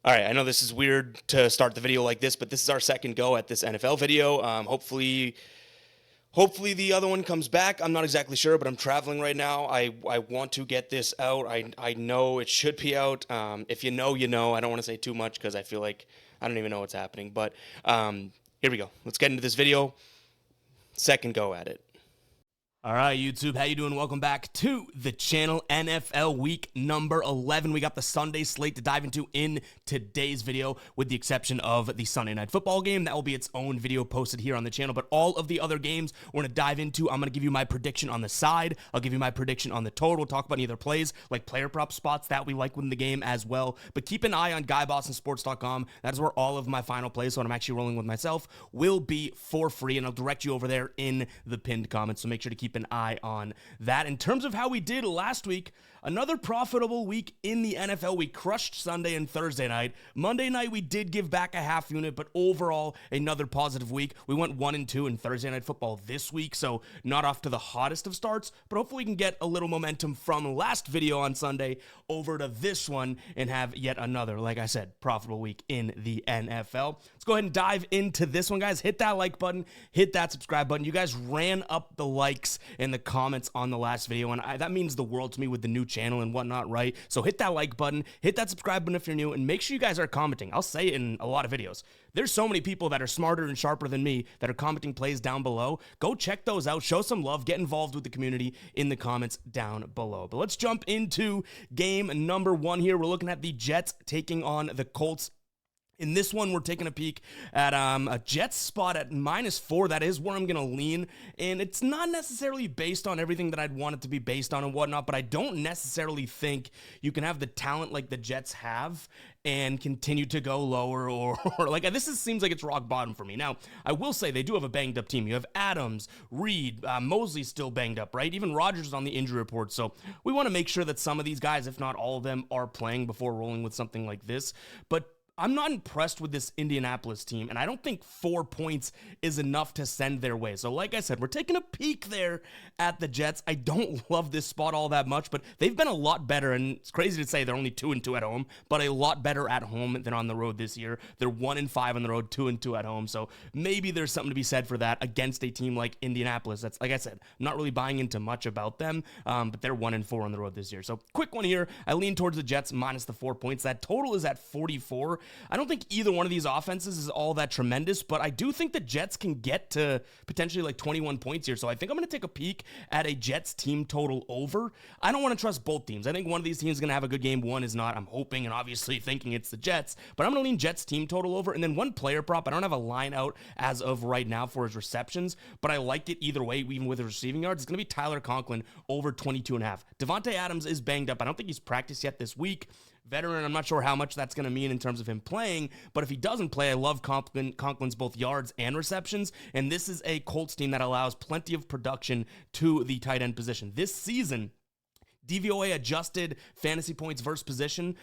All right, I know this is weird to start the video like this, but this is our second go at this NFL video. Hopefully the other one comes back. I'm not exactly sure, but I'm traveling right now. I want to get this out. I know it should be out. If you know, you know. I don't want to say too much because I feel like I don't even know what's happening. But here we go. Let's get into this video. Second go at it. All right, YouTube, how you doing? Welcome back to the channel. NFL week number 11. We got the Sunday slate to dive into in today's video, with the exception of the Sunday Night Football game. That will be its own video posted here on the channel, but all of the other games we're going to dive into. I'm going to give you my prediction on the side. I'll give you my prediction on the total, talk about either plays, like player prop spots that we like within the game as well. But keep an eye on GuyBostonSports.com. That is where all of my final plays, so what I'm actually rolling with myself, will be for free, and I'll direct you over there in the pinned comments, so make sure to keep an eye on that. In terms of how we did last week, another profitable week in the NFL. We crushed Sunday and Thursday night. Monday night, we did give back a half unit, but overall, another positive week. We went 1-2 in Thursday Night Football this week, so not off to the hottest of starts, but hopefully we can get a little momentum from last video on Sunday over to this one and have yet another, like I said, profitable week in the NFL. Let's go ahead and dive into this one, guys. Hit that like button, hit that subscribe button. You guys ran up the likes in the comments on the last video, and that means the world to me with the new channel and whatnot, right? So hit that like button, hit that subscribe button if you're new, and make sure you guys are commenting. I'll say it in a lot of videos. There's so many people that are smarter and sharper than me that are commenting plays down below. Go check those out, show some love, get involved with the community in the comments down below. But let's jump into game number 1 here. We're looking at the Jets taking on the Colts. In this one, we're taking a peek at a Jets spot at -4. That is where I'm going to lean, and it's not necessarily based on everything that I'd want it to be based on and whatnot, but I don't necessarily think you can have the talent like the Jets have and continue to go lower or like this seems like it's rock bottom for me. Now, I will say they do have a banged up team. You have Adams, Reed, Mosley's still banged up, right? Even Rodgers is on the injury report, so we want to make sure that some of these guys, if not all of them, are playing before rolling with something like this. But I'm not impressed with this Indianapolis team, and I don't think 4 points is enough to send their way. So like I said, we're taking a peek there at the Jets. I don't love this spot all that much, but they've been a lot better, and it's crazy to say they're only 2-2 at home, but a lot better at home than on the road this year. They're 1-5 on the road, 2-2 at home, so maybe there's something to be said for that against a team like Indianapolis. That's, like I said, I'm not really buying into much about them, but they're 1-4 on the road this year. So quick one here. I lean towards the Jets minus the 4 points. That total is at 44. I don't think either one of these offenses is all that tremendous, but I do think the Jets can get to potentially like 21 points here. So I think I'm going to take a peek at a Jets team total over. I don't want to trust both teams. I think one of these teams is going to have a good game. One is not. I'm hoping and obviously thinking it's the Jets, but I'm going to lean Jets team total over. And then one player prop. I don't have a line out as of right now for his receptions, but I like it either way, even with his receiving yards. It's going to be Tyler Conklin over 22.5. Devontae Adams is banged up. I don't think he's practiced yet this week. Veteran, I'm not sure how much that's going to mean in terms of him playing, but if he doesn't play, I love Conklin's both yards and receptions, and this is a Colts team that allows plenty of production to the tight end position. This season, DVOA adjusted fantasy points versus position,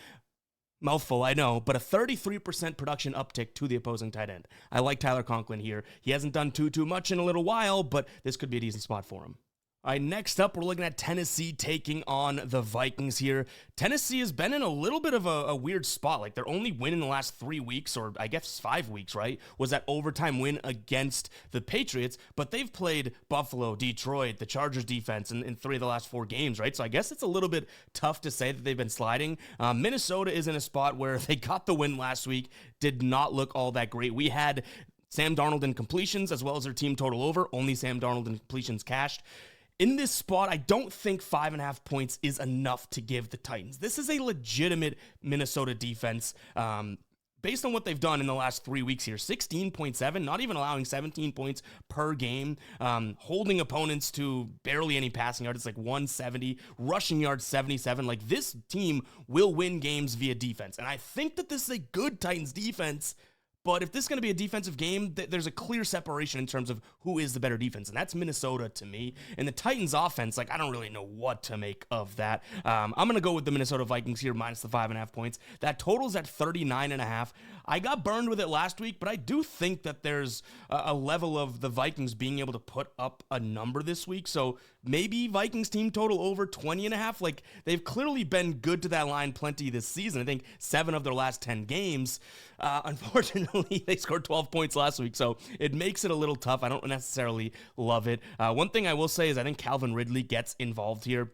mouthful, I know, but a 33% production uptick to the opposing tight end. I like Tyler Conklin here. He hasn't done too much in a little while, but this could be a decent spot for him. All right, next up, we're looking at Tennessee taking on the Vikings here. Tennessee has been in a little bit of a weird spot. Like, their only win in the last 3 weeks, or I guess 5 weeks, right, was that overtime win against the Patriots, but they've played Buffalo, Detroit, the Chargers defense in 3 of the last 4 games, right? So I guess it's a little bit tough to say that they've been sliding. Minnesota is in a spot where they got the win last week, did not look all that great. We had Sam Darnold in completions as well as their team total over, only Sam Darnold in completions cashed. In this spot, I don't think 5.5 points is enough to give the Titans. This is a legitimate Minnesota defense. Based on what they've done in the last 3 weeks here, 16.7, not even allowing 17 points per game, holding opponents to barely any passing yards. It's like 170, rushing yards 77. Like, this team will win games via defense. And I think that this is a good Titans defense. But if this is going to be a defensive game, there's a clear separation in terms of who is the better defense, and that's Minnesota to me. And the Titans offense, like, I don't really know what to make of that. I'm going to go with the Minnesota Vikings here, minus the 5.5 points. That total's at 39.5. I got burned with it last week, but I do think that there's a level of the Vikings being able to put up a number this week. So maybe Vikings team total over 20.5. Like, they've clearly been good to that line plenty this season. I think 7 of their last 10 games. Unfortunately, they scored 12 points last week, so it makes it a little tough. I don't necessarily love it. One thing I will say is I think Calvin Ridley gets involved here.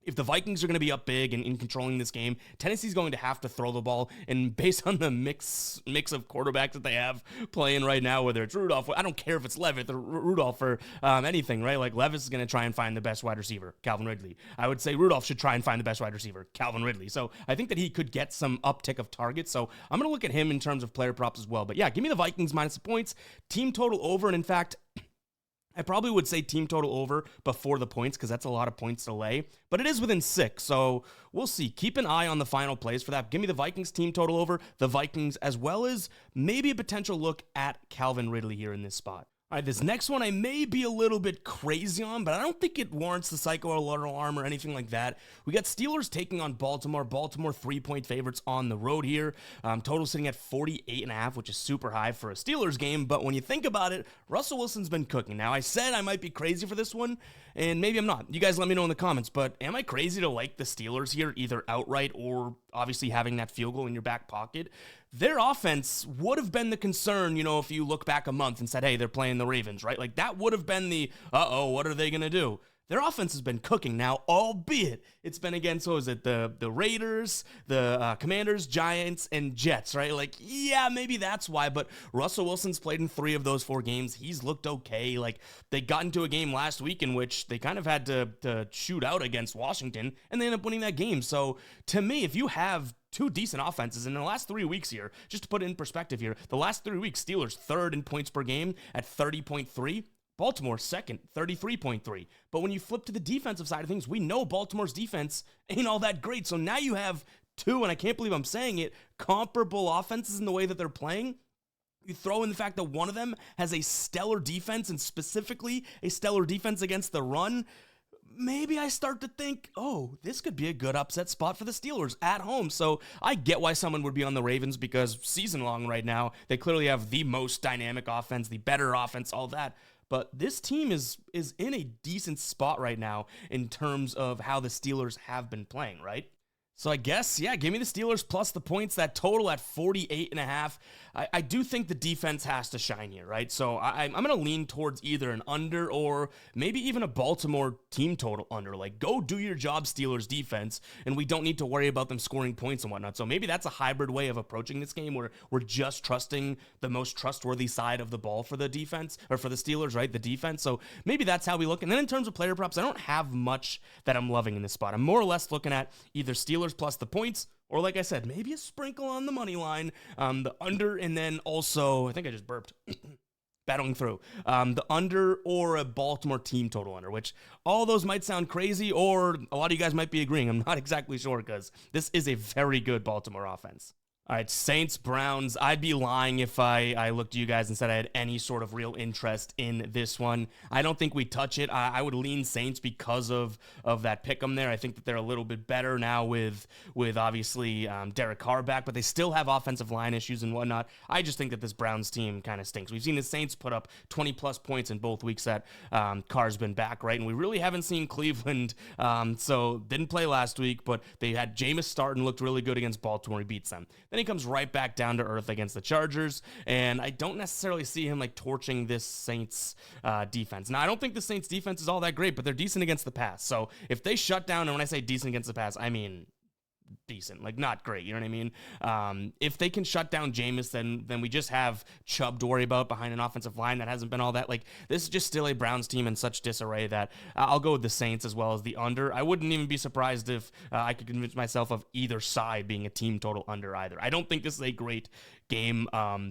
If the Vikings are going to be up big and in controlling this game, Tennessee's going to have to throw the ball. And based on the mix of quarterbacks that they have playing right now, whether it's Rudolph, I don't care if it's Levitt or Rudolph or anything, right? Like, Levis is going to try and find the best wide receiver, Calvin Ridley. I would say Rudolph should try and find the best wide receiver, Calvin Ridley. So I think that he could get some uptick of targets. So I'm going to look at him in terms of player props as well. But yeah, give me the Vikings minus the points, team total over. And in fact, I probably would say team total over before the points because that's a lot of points to lay, but it is within 6, so we'll see. Keep an eye on the final plays for that. Give me the Vikings team total over, the Vikings, as well as maybe a potential look at Calvin Ridley here in this spot. All right, this next one I may be a little bit crazy on, but I don't think it warrants the psycho alarm or anything like that. We got Steelers taking on Baltimore. Baltimore 3-point favorites on the road here. Total sitting at 48.5, which is super high for a Steelers game. But when you think about it, Russell Wilson's been cooking. Now, I said I might be crazy for this one, and maybe I'm not. You guys let me know in the comments. But am I crazy to like the Steelers here, either outright or obviously having that field goal in your back pocket? Their offense would have been the concern, if you look back a month and said, hey, they're playing the Ravens, right? Like, that would have been the, what are they going to do? Their offense has been cooking now, albeit it's been against, the Raiders, the Commanders, Giants, and Jets, right? Like, yeah, maybe that's why, but Russell Wilson's played in 3 of those 4 games. He's looked okay. Like, they got into a game last week in which they kind of had to shoot out against Washington, and they ended up winning that game. So, to me, if you have 2 decent offenses in the last 3 weeks here, just to put it in perspective here, the last 3 weeks, Steelers 3rd in points per game at 30.3, Baltimore 2nd, 33.3. But when you flip to the defensive side of things, we know Baltimore's defense ain't all that great. So now you have 2, and I can't believe I'm saying it, comparable offenses in the way that they're playing. You throw in the fact that one of them has a stellar defense, and specifically a stellar defense against the run. Maybe I start to think, this could be a good upset spot for the Steelers at home. So I get why someone would be on the Ravens, because season long right now, they clearly have the most dynamic offense, the better offense, all that. But this team is in a decent spot right now in terms of how the Steelers have been playing, right? So I guess, yeah, give me the Steelers plus the points, that total at 48.5. I do think the defense has to shine here, right? So I'm going to lean towards either an under or maybe even a Baltimore team total under. Like, go do your job, Steelers defense, and we don't need to worry about them scoring points and whatnot. So maybe that's a hybrid way of approaching this game where we're just trusting the most trustworthy side of the ball for the defense, or for the Steelers, right? The defense. So maybe that's how we look. And then in terms of player props, I don't have much that I'm loving in this spot. I'm more or less looking at either Steelers plus the points, or like I said, maybe a sprinkle on the money line, the under, and then also, I think I just burped, battling through, the under or a Baltimore team total under, which all those might sound crazy, or a lot of you guys might be agreeing. I'm not exactly sure, because this is a very good Baltimore offense. All right, Saints, Browns. I'd be lying if I looked at you guys and said I had any sort of real interest in this one. I don't think we touch it. I would lean Saints because of that pick'em there. I think that they're a little bit better now with obviously Derek Carr back, but they still have offensive line issues and whatnot. I just think that this Browns team kind of stinks. We've seen the Saints put up 20-plus points in both weeks that Carr's been back, right? And we really haven't seen Cleveland, so didn't play last week, but they had Jameis start and looked really good against Baltimore. He beats them. Then he comes right back down to earth against the Chargers, and I don't necessarily see him like torching this Saints defense. Now, I don't think the Saints defense is all that great, but they're decent against the pass. So if they shut down, and when I say decent against the pass, I mean decent, like not great, you know what I mean? If they can shut down Jameis, then we just have Chubb to worry about behind an offensive line that hasn't been all that. Like, this is just still a Browns team in such disarray that I'll go with the Saints as well as the under. I wouldn't even be surprised if I could convince myself of either side being a team total under either. I don't think this is a great game,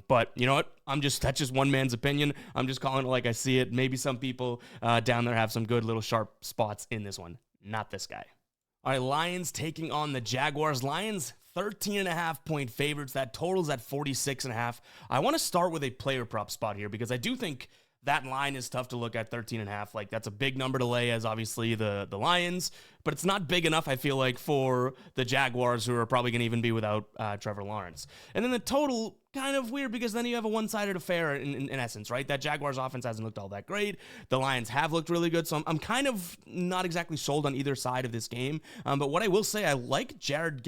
but you know what? That's just one man's opinion. I'm just calling it like I see it. Maybe some people down there have some good little sharp spots in this one. Not this guy. All right, Lions taking on the Jaguars. Lions, 13.5-point favorites. That totals at 46.5. I want to start with a player prop spot here because I do think that line is tough to look at, 13.5. Like, that's a big number to lay as obviously the Lions, but it's not big enough, I feel like, for the Jaguars, who are probably going to even be without Trevor Lawrence. And then the total, kind of weird, because then you have a one-sided affair in essence, right? That Jaguars offense hasn't looked all that great. The Lions have looked really good, so I'm kind of not exactly sold on either side of this game. But what I will say, I like Jared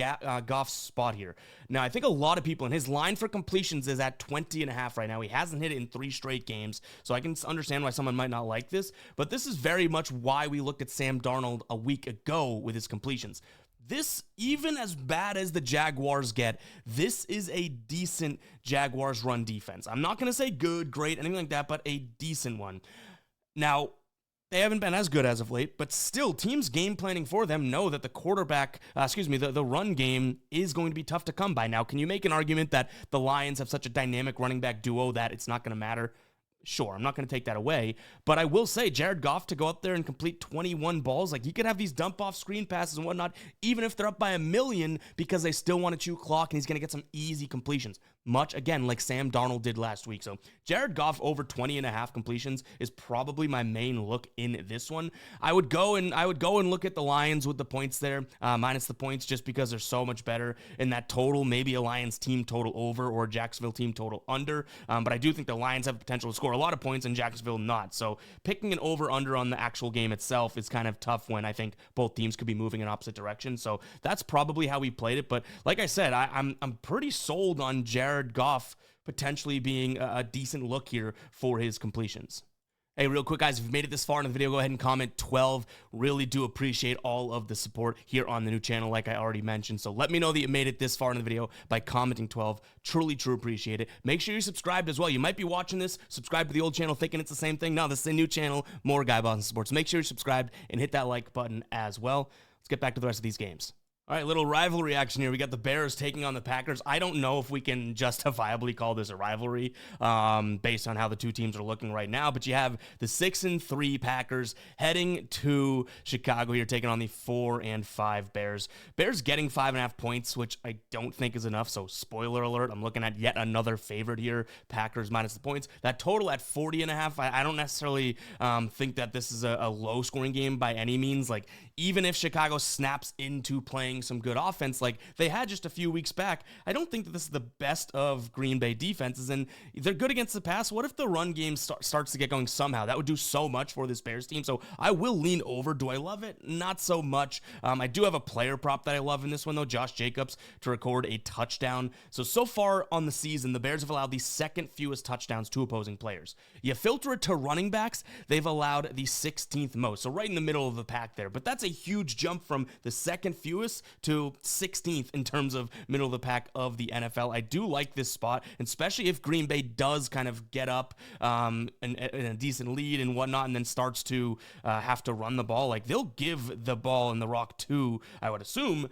Goff's spot here. Now, I think a lot of people, and his line for completions is at 20.5 right now. He hasn't hit it in 3 straight games, so I can understand why someone might not like this. But this is very much why we looked at Sam Darnold a week ago with his completions. This, even as bad as the Jaguars get, this is a decent Jaguars run defense. I'm not going to say good, great, anything like that, but a decent one. Now, they haven't been as good as of late, but still, teams game planning for them know that the run game is going to be tough to come by. Now, can you make an argument that the Lions have such a dynamic running back duo that it's not going to matter? Sure, I'm not going to take that away, but I will say Jared Goff to go up there and complete 21 balls, like he could have these dump off screen passes and whatnot, even if they're up by 1 million, because they still want to chew clock and he's going to get some easy completions. Much, again, like Sam Darnold did last week. So Jared Goff over 20.5 completions is probably my main look in this one. I would go and look at the Lions with the points there, minus the points, just because they're so much better in that total. Maybe a Lions team total over or a Jacksonville team total under. But I do think the Lions have potential to score a lot of points and Jacksonville not. So picking an over under on the actual game itself is kind of tough when I think both teams could be moving in opposite directions. So that's probably how we played it. But like I said, I'm pretty sold on Jared Goff potentially being a decent look here for his completions. Hey, real quick, guys, if you've made it this far in the video, go ahead and comment 12. Really do appreciate all of the support here on the new channel, like I already mentioned. So let me know that you made it this far in the video by commenting 12. Truly, true appreciate it. Make sure you're subscribed as well. You might be watching this, subscribe to the old channel, thinking it's the same thing. No, this is a new channel, more Guy Boston Sports. Make sure you're subscribed and hit that like button as well. Let's get back to the rest of these games. All right, little rivalry action here. We got the Bears taking on the Packers. I don't know if we can justifiably call this a rivalry based on how the two teams are looking right now, but you have the 6-3 Packers heading to Chicago here, taking on the 4-5 Bears. Bears getting 5.5 points, which I don't think is enough, so spoiler alert, I'm looking at yet another favorite here, Packers minus the points. That total at 40.5, I don't necessarily think that this is a low-scoring game by any means. Like, even if Chicago snaps into playing some good offense like they had just a few weeks back, I don't think that this is the best of Green Bay defenses, and they're good against the pass. What if the run game starts to get going somehow? That would do so much for this Bears team, so I will lean over. Do I love it? Not so much. I do have a player prop that I love in this one, though, Josh Jacobs to record a touchdown. So far on the season, the Bears have allowed the second fewest touchdowns to opposing players. You filter it to running backs, they've allowed the 16th most, so right in the middle of the pack there, but that's a huge jump from the second fewest to 16th in terms of middle of the pack of the NFL. I do like this spot, especially if Green Bay does kind of get up in a decent lead and whatnot, and then starts to have to run the ball. Like, they'll give the ball and the rock to, I would assume,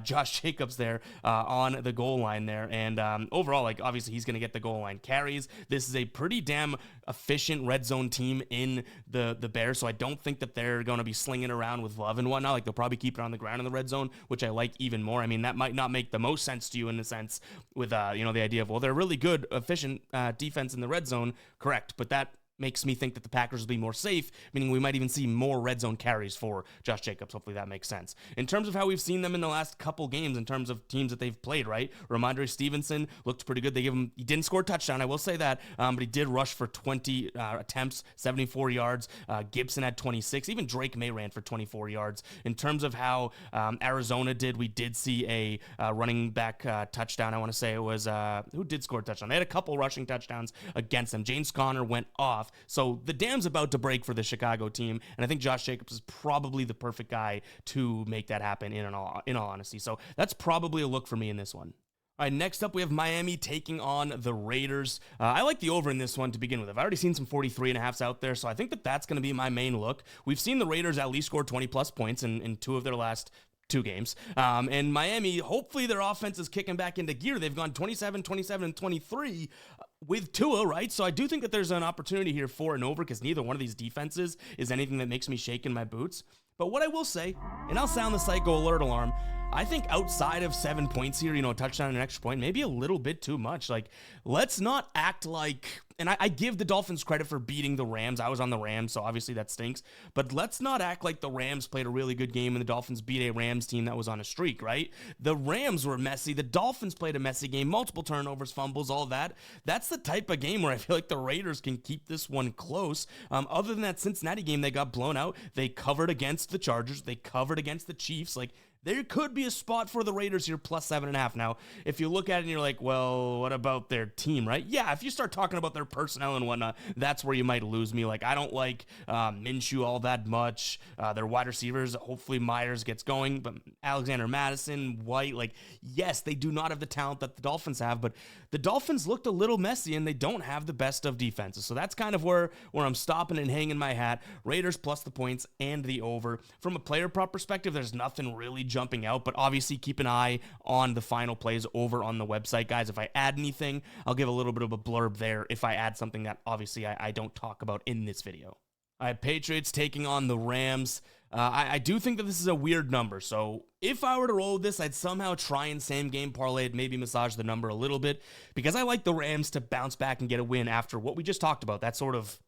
Josh Jacobs there on the goal line there. And overall, like, obviously he's going to get the goal line carries. This is a pretty damn efficient red zone team in the Bears, so I don't think that they're going to be slinging around with Love and whatnot. Like, they'll probably keep it on the ground in the red zone, which I like even more. I mean, that might not make the most sense to you in a sense with, the idea of, well, they're really good, efficient defense in the red zone. Correct. But that makes me think that the Packers will be more safe, meaning we might even see more red zone carries for Josh Jacobs. Hopefully that makes sense. In terms of how we've seen them in the last couple games, in terms of teams that they've played, right? Ramondre Stevenson looked pretty good. He didn't score a touchdown, I will say that, but he did rush for 20 attempts, 74 yards. Gibson had 26. Even Drake May ran for 24 yards. In terms of how Arizona did, we did see a running back touchdown. I want to say it was, who did score a touchdown? They had a couple rushing touchdowns against them. James Conner went off. So the dam's about to break for the Chicago team, and I think Josh Jacobs is probably the perfect guy to make that happen in all honesty. So that's probably a look for me in this one. All right, next up, we have Miami taking on the Raiders. I like the over in this one to begin with. I've already seen some 43.5s out there, so I think that that's going to be my main look. We've seen the Raiders at least score 20-plus points in 2 of their last 2 games. And Miami, hopefully their offense is kicking back into gear. They've gone 27, 27, and 23 with Tua, right? So I do think that there's an opportunity here for an over, because neither one of these defenses is anything that makes me shake in my boots. But what I will say, and I'll sound the psycho alert alarm, I think outside of 7 points here, a touchdown and an extra point, maybe a little bit too much. Like, let's not act like, and I give the Dolphins credit for beating the Rams. I was on the Rams, so obviously that stinks. But let's not act like the Rams played a really good game and the Dolphins beat a Rams team that was on a streak, right? The Rams were messy. The Dolphins played a messy game, multiple turnovers, fumbles, all that. That's the type of game where I feel like the Raiders can keep this one close. Other than that Cincinnati game, they got blown out. They covered against the Chargers. They covered against the Chiefs. Like, there could be a spot for the Raiders here, plus 7.5. Now, if you look at it and you're like, well, what about their team, right? Yeah, if you start talking about their personnel and whatnot, that's where you might lose me. Like, I don't like Minshew all that much. Their wide receivers, hopefully Myers gets going, but Alexander Madison, White, like, yes, they do not have the talent that the Dolphins have, but the Dolphins looked a little messy and they don't have the best of defenses. So that's kind of where I'm stopping and hanging my hat. Raiders plus the points and the over. From a player prop perspective, there's nothing really jumping out, but obviously keep an eye on the final plays over on the website, guys. If I add anything, I'll give a little bit of a blurb there if I add something that obviously I don't talk about in this video. All right, Patriots taking on the Rams. I do think that this is a weird number, so if I were to roll this, I'd somehow try and same game parlay it, maybe massage the number a little bit, because I like the Rams to bounce back and get a win after what we just talked about, that sort of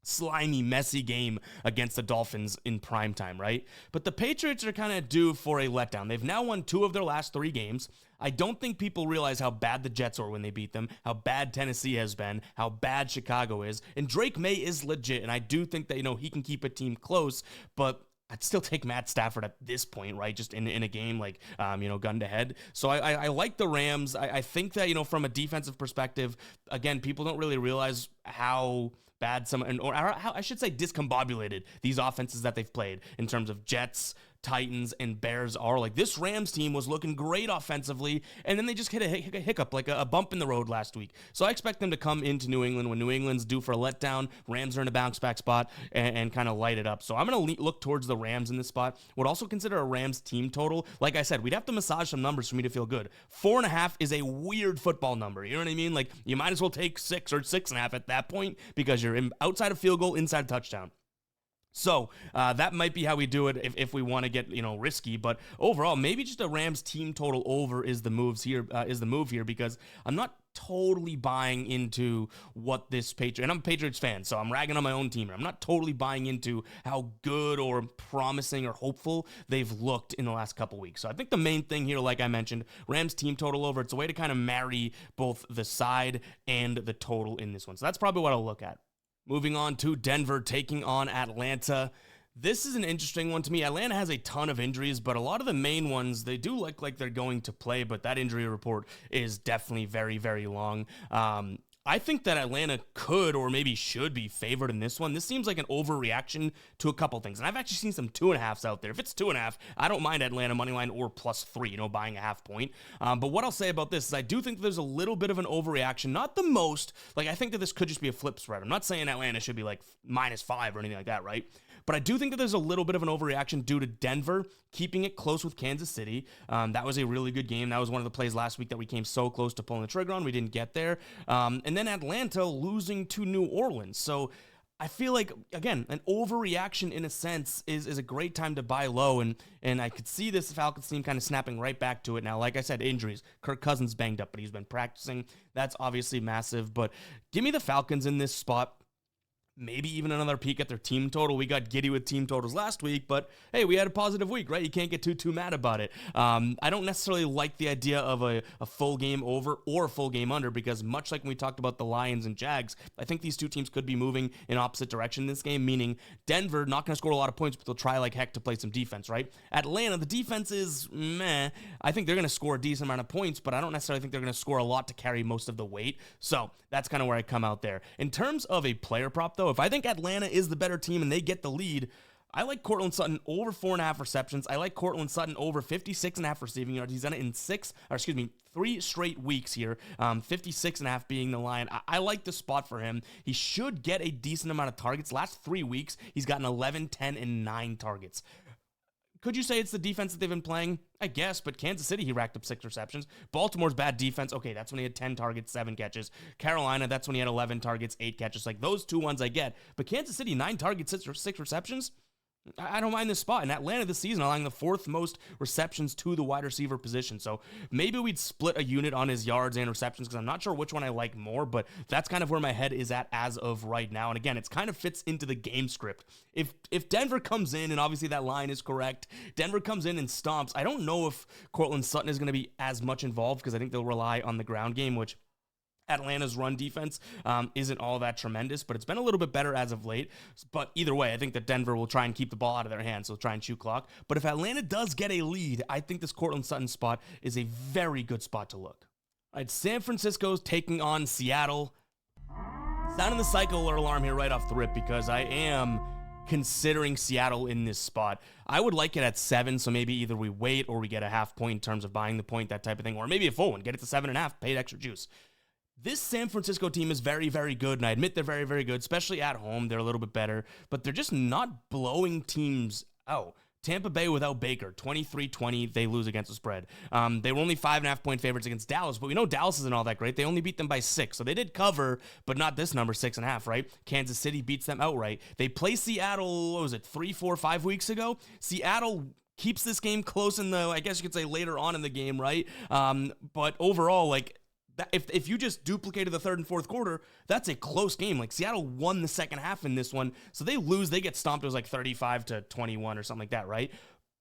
slimy, messy game against the Dolphins in primetime, right? But the Patriots are kind of due for a letdown. They've now won 2 of their last 3 games. I don't think people realize how bad the Jets are when they beat them, how bad Tennessee has been, how bad Chicago is, and Drake May is legit, and I do think that, he can keep a team close, but I'd still take Matt Stafford at this point, right? Just in a game like, gun to head. So I like the Rams. I think that, from a defensive perspective, again, people don't really realize how bad or how I should say discombobulated these offenses that they've played in terms of Jets, Titans, and Bears are. Like, this Rams team was looking great offensively, and then they just hit a hiccup, like a bump in the road last week. So I expect them to come into New England when New England's due for a letdown. Rams are in a bounce back spot and kind of light it up. So I'm going to look towards the Rams in this spot. Would also consider a Rams team total. Like I said, we'd have to massage some numbers for me to feel good. 4.5 is a weird football number. You know what I mean? Like, you might as well take 6 or 6.5 at that point because you're outside of field goal, inside touchdown. So that might be how we do it if we want to get risky. But overall, maybe just a Rams team total over is the move here because I'm not totally buying into what this and I'm a Patriots fan, so I'm ragging on my own team. I'm not totally buying into how good or promising or hopeful they've looked in the last couple weeks. So I think the main thing here, like I mentioned, Rams team total over. It's a way to kind of marry both the side and the total in this one. So that's probably what I'll look at. Moving on to Denver taking on Atlanta. This is an interesting one to me. Atlanta has a ton of injuries, but a lot of the main ones, they do look like they're going to play, but that injury report is definitely very, very long. I think that Atlanta could or maybe should be favored in this one. This seems like an overreaction to a couple things, and I've actually seen some 2.5s out there. If it's 2.5, I don't mind Atlanta moneyline or +3, buying a half point. But what I'll say about this is I do think there's a little bit of an overreaction, not the most. Like, I think that this could just be a flip spread. I'm not saying Atlanta should be like -5 or anything like that, right? But I do think that there's a little bit of an overreaction due to Denver keeping it close with Kansas City. That was a really good game. That was one of the plays last week that we came so close to pulling the trigger on. We didn't get there. And then Atlanta losing to New Orleans. So I feel like, again, an overreaction in a sense is a great time to buy low. And I could see this Falcons team kind of snapping right back to it. Now, like I said, injuries. Kirk Cousins banged up, but he's been practicing. That's obviously massive. But give me the Falcons in this spot. Maybe even another peek at their team total. We got giddy with team totals last week, but hey, we had a positive week, right? You can't get too mad about it. I don't necessarily like the idea of a full game over or a full game under because much like when we talked about the Lions and Jags, I think these two teams could be moving in opposite direction in this game, meaning Denver not going to score a lot of points, but they'll try like heck to play some defense, right? Atlanta, the defense is meh. I think they're going to score a decent amount of points, but I don't necessarily think they're going to score a lot to carry most of the weight. So that's kind of where I come out there. In terms of a player prop, though, if I think Atlanta is the better team and they get the lead, I like Courtland Sutton over 4.5 receptions. I like Courtland Sutton over 56.5 receiving yards. He's done it in 3 straight weeks here. 56.5 being the line. I like the spot for him. He should get a decent amount of targets. Last 3 weeks, he's gotten 11, 10, and 9 targets. Could you say it's the defense that they've been playing? I guess, but Kansas City, he racked up 6 receptions. Baltimore's bad defense, okay, that's when he had 10 targets, 7 catches. Carolina, that's when he had 11 targets, 8 catches. Like, those 2 ones I get. But Kansas City, 9 targets, 6 receptions? I don't mind this spot. In Atlanta this season, allowing the 4th most receptions to the wide receiver position. So maybe we'd split a unit on his yards and receptions because I'm not sure which one I like more, but that's kind of where my head is at as of right now. And again, it's kind of fits into the game script. If Denver comes in, and obviously that line is correct, Denver comes in and stomps, I don't know if Courtland Sutton is going to be as much involved because I think they'll rely on the ground game, which Atlanta's run defense isn't all that tremendous, but it's been a little bit better as of late. But either way, I think that Denver will try and keep the ball out of their hands, so they'll try and chew clock. But if Atlanta does get a lead, I think this Courtland Sutton spot is a very good spot to look. All right, San Francisco's taking on Seattle. Sounding the cycle alarm here right off the rip because I am considering Seattle in this spot. I would like it at 7, so maybe either we wait or we get a half point in terms of buying the point, that type of thing, or maybe a full one, get it to 7.5, pay extra juice. This San Francisco team is very, very good, and I admit they're very, very good, especially at home. They're a little bit better, but they're just not blowing teams out. Tampa Bay without Baker, 23-20, they lose against the spread. They were only 5.5-point favorites against Dallas, but we know Dallas isn't all that great. They only beat them by 6, so they did cover, but not this number, 6.5, right? Kansas City beats them outright. They play Seattle, what was it, 3, 4, 5 weeks ago? Seattle keeps this game close in the, I guess you could say later on in the game, right? But overall, like, if you just duplicated the 3rd and 4th quarter, that's a close game. Like, Seattle won the second half in this one, so they lose. They get stomped. It was like 35-21 or something like that, right?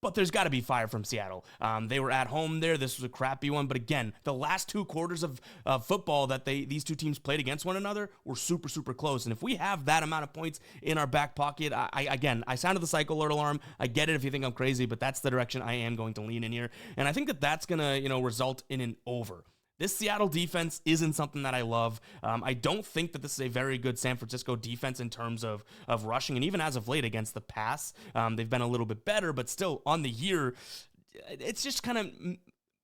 But there's got to be fire from Seattle. They were at home there. This was a crappy one. But again, the last 2 quarters of football that these two teams played against one another were super, super close. And if we have that amount of points in our back pocket, I sounded the cycle alert alarm. I get it if you think I'm crazy, but that's the direction I am going to lean in here. And I think that that's going to, result in an over. This Seattle defense isn't something that I love. I don't think that this is a very good San Francisco defense in terms of rushing, and even as of late against the pass, they've been a little bit better, but still on the year, it's just kind of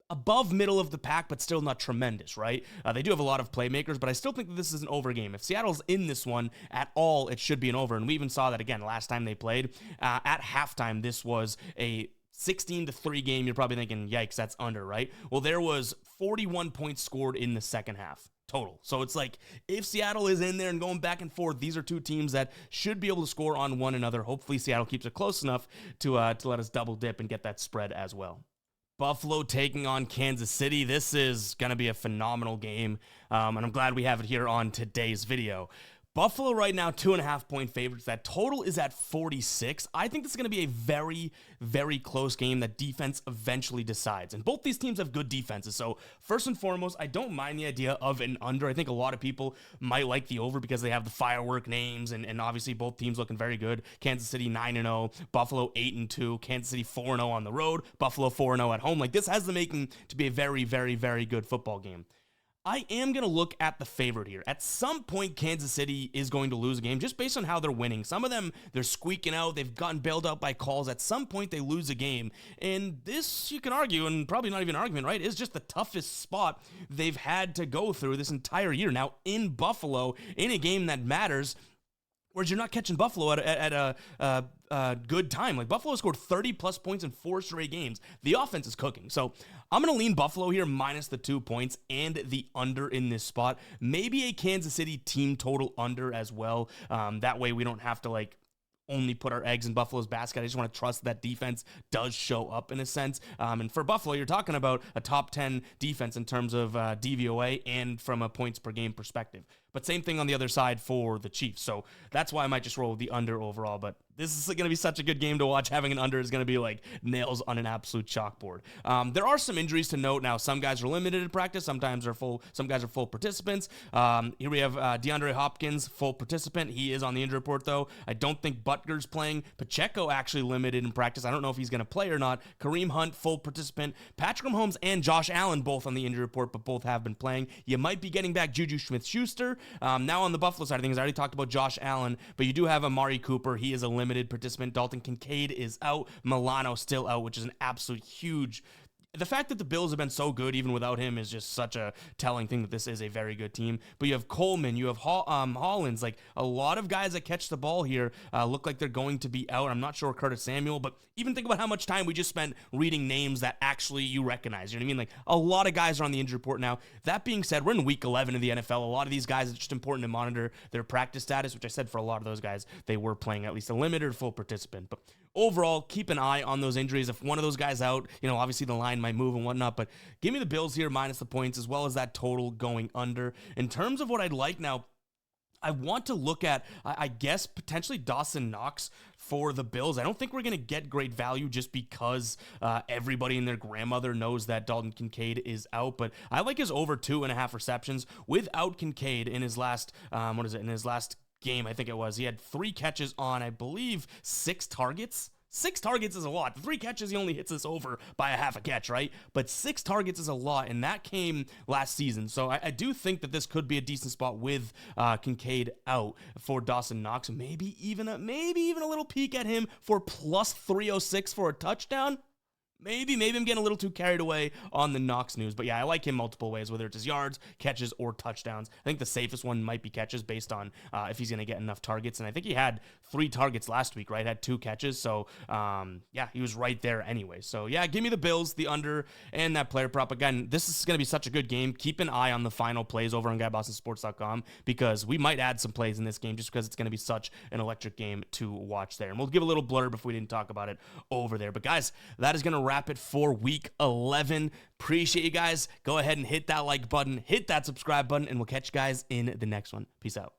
above middle of the pack, but still not tremendous, right? They do have a lot of playmakers, but I still think that this is an over game. If Seattle's in this one at all, it should be an over, and we even saw that again last time they played. At halftime, this was a 16-3 game. You're probably thinking, yikes, that's under, right? Well, there was 41 points scored in the second half total. So it's like, if Seattle is in there and going back and forth, these are two teams that should be able to score on one another. Hopefully Seattle keeps it close enough to let us double dip and get that spread as well. Buffalo taking on Kansas City. This is going to be a phenomenal game, and I'm glad we have it here on today's video. Buffalo right now, 2.5-point favorites. That total is at 46. I think this is going to be a very, very close game that defense eventually decides. And both these teams have good defenses. So first and foremost, I don't mind the idea of an under. I think a lot of people might like the over because they have the firework names, and obviously both teams looking very good. Kansas City 9-0, Buffalo 8-2, Kansas City 4-0 on the road, Buffalo 4-0 at home. Like, this has the making to be a very, very, very good football game. I am going to look at the favorite here. At some point, Kansas City is going to lose a game just based on how they're winning. Some of them, they're squeaking out. They've gotten bailed out by calls. At some point, they lose a game. And this, you can argue, and probably not even an argument, right, is just the toughest spot they've had to go through this entire year. Now, in Buffalo, in a game that matters, whereas you're not catching Buffalo at a good time. Like, Buffalo scored 30-plus points in 4 straight games. The offense is cooking. So I'm going to lean Buffalo here minus the 2 points and the under in this spot. Maybe a Kansas City team total under as well. That way we don't have to, only put our eggs in Buffalo's basket. I just want to trust that defense does show up in a sense. And for Buffalo, you're talking about a top 10 defense in terms of DVOA and from a points per game perspective. But same thing on the other side for the Chiefs. So that's why I might just roll with the under overall. But this is going to be such a good game to watch. Having an under is going to be like nails on an absolute chalkboard. There are some injuries to note now. Some guys are limited in practice. Some guys are full participants. Here we have DeAndre Hopkins, full participant. He is on the injury report, though. I don't think Butker's playing. Pacheco actually limited in practice. I don't know if he's going to play or not. Kareem Hunt, full participant. Patrick Mahomes and Josh Allen both on the injury report, but both have been playing. You might be getting back Juju Smith-Schuster. Now on the Buffalo side of things, I already talked about Josh Allen, but you do have Amari Cooper. He is a limited participant. Dalton Kincaid is out. Milano still out, which is an absolute huge... The fact that the Bills have been so good even without him is just such a telling thing that this is a very good team. But you have Coleman, you have Hollins, like a lot of guys that catch the ball here look like they're going to be out. I'm not sure Curtis Samuel, but even think about how much time we just spent reading names that actually you recognize. You know what I mean? Like, a lot of guys are on the injury report now. That being said, we're in week 11 of the NFL. A lot of these guys, it's just important to monitor their practice status, which I said for a lot of those guys, they were playing at least a limited or full participant. But overall, keep an eye on those injuries. If one of those guys out, obviously the line might move and whatnot, but give me the Bills here minus the points as well as that total going under. In terms of what I'd like now, I want to look at, I guess, potentially Dawson Knox for the Bills. I don't think we're going to get great value just because everybody and their grandmother knows that Dalton Kincaid is out, but I like his over 2.5 receptions without Kincaid in his last, in his last game, I think it was. He had 3 catches on, I believe, 6 targets. 6 targets is a lot. 3 catches, he only hits us over by a half a catch, right? But 6 targets is a lot, and that came last season. So I do think that this could be a decent spot with Kincaid out for Dawson Knox. Maybe even a little peek at him for plus 306 for a touchdown. Maybe I'm getting a little too carried away on the Knox news. But yeah, I like him multiple ways, whether it's his yards, catches, or touchdowns. I think the safest one might be catches based on if he's going to get enough targets. And I think he had 3 targets last week, right? Had 2 catches. So yeah, he was right there anyway. So yeah, give me the Bills, the under, and that player prop. Again, this is going to be such a good game. Keep an eye on the final plays over on GuyBostonSports.com because we might add some plays in this game just because it's going to be such an electric game to watch there. And we'll give a little blurb if we didn't talk about it over there. But guys, that is going to wrap it for week 11. Appreciate you guys. Go ahead and hit that like button, hit that subscribe button, and we'll catch you guys in the next one. Peace out.